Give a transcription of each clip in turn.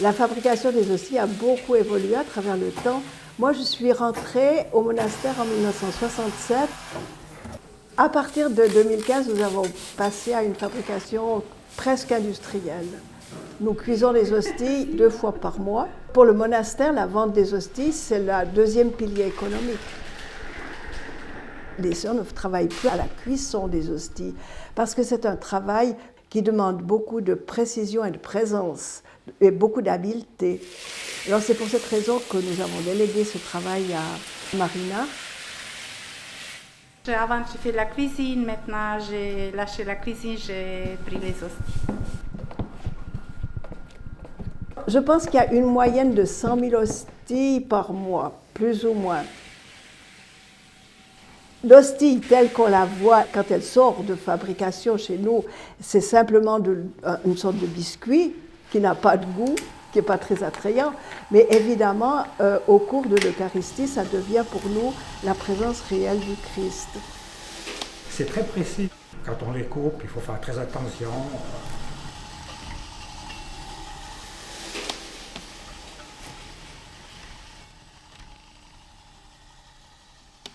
La fabrication des hosties a beaucoup évolué à travers le temps. Moi, je suis rentrée au monastère en 1967. À partir de 2015, nous avons passé à une fabrication presque industrielle. Nous cuisons les hosties 2 fois par mois. Pour le monastère, la vente des hosties, c'est le deuxième pilier économique. Les sœurs ne travaillent plus à la cuisson des hosties parce que c'est un travail qui demande beaucoup de précision et de présence et beaucoup d'habileté. Alors c'est pour cette raison que nous avons délégué ce travail à Marina. Avant, j'ai fait la cuisine, maintenant j'ai lâché la cuisine, j'ai pris les hosties. Je pense qu'il y a une moyenne de 100 000 hosties par mois, plus ou moins. L'hostie telle qu'on la voit quand elle sort de fabrication chez nous, c'est simplement une sorte de biscuit qui n'a pas de goût, qui n'est pas très attrayant. Mais évidemment, au cours de l'Eucharistie, ça devient pour nous la présence réelle du Christ. C'est très précis. Quand on les coupe, il faut faire très attention.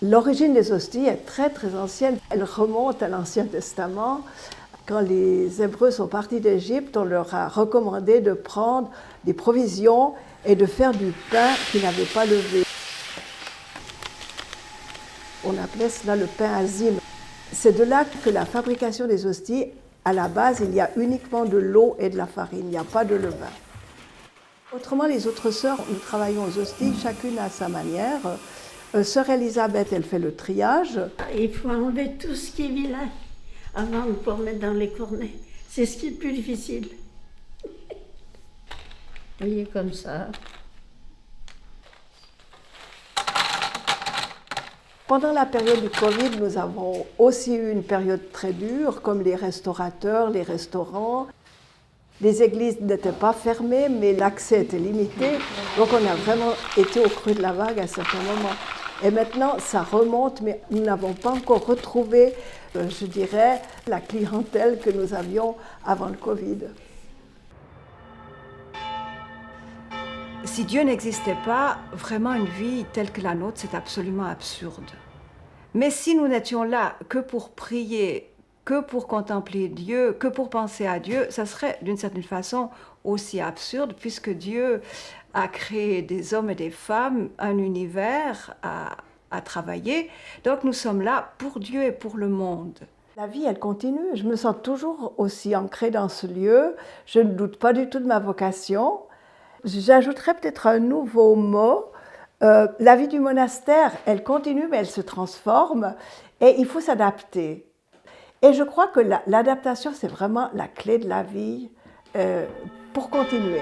L'origine des hosties est très très ancienne. Elle remonte à l'Ancien Testament. Quand les Hébreux sont partis d'Égypte, on leur a recommandé de prendre des provisions et de faire du pain qui n'avait pas levé. On appelait cela le pain azim. C'est de là que la fabrication des hosties, à la base, il y a uniquement de l'eau et de la farine, il n'y a pas de levain. Autrement, les autres sœurs, nous travaillons aux hosties, chacune à sa manière. Sœur Elisabeth, elle fait le triage. Il faut enlever tout ce qui est vilain avant de pouvoir mettre dans les cornets. C'est ce qui est le plus difficile. Vous voyez, comme ça. Pendant la période du Covid, nous avons aussi eu une période très dure, comme les restaurateurs, les restaurants. Les églises n'étaient pas fermées, mais l'accès était limité. Donc on a vraiment été au creux de la vague à certains moments. Et maintenant, ça remonte, mais nous n'avons pas encore retrouvé, je dirais, la clientèle que nous avions avant le Covid. Si Dieu n'existait pas, vraiment une vie telle que la nôtre, c'est absolument absurde. Mais si nous n'étions là que pour prier, que pour contempler Dieu, que pour penser à Dieu, ça serait d'une certaine façon aussi absurde, puisque Dieu a créé des hommes et des femmes, un univers à travailler. Donc nous sommes là pour Dieu et pour le monde. La vie, elle continue. Je me sens toujours aussi ancrée dans ce lieu. Je ne doute pas du tout de ma vocation. J'ajouterais peut-être un nouveau mot. La vie du monastère, elle continue, mais elle se transforme. Et il faut s'adapter. Et je crois que l'adaptation, c'est vraiment la clé de la vie pour continuer.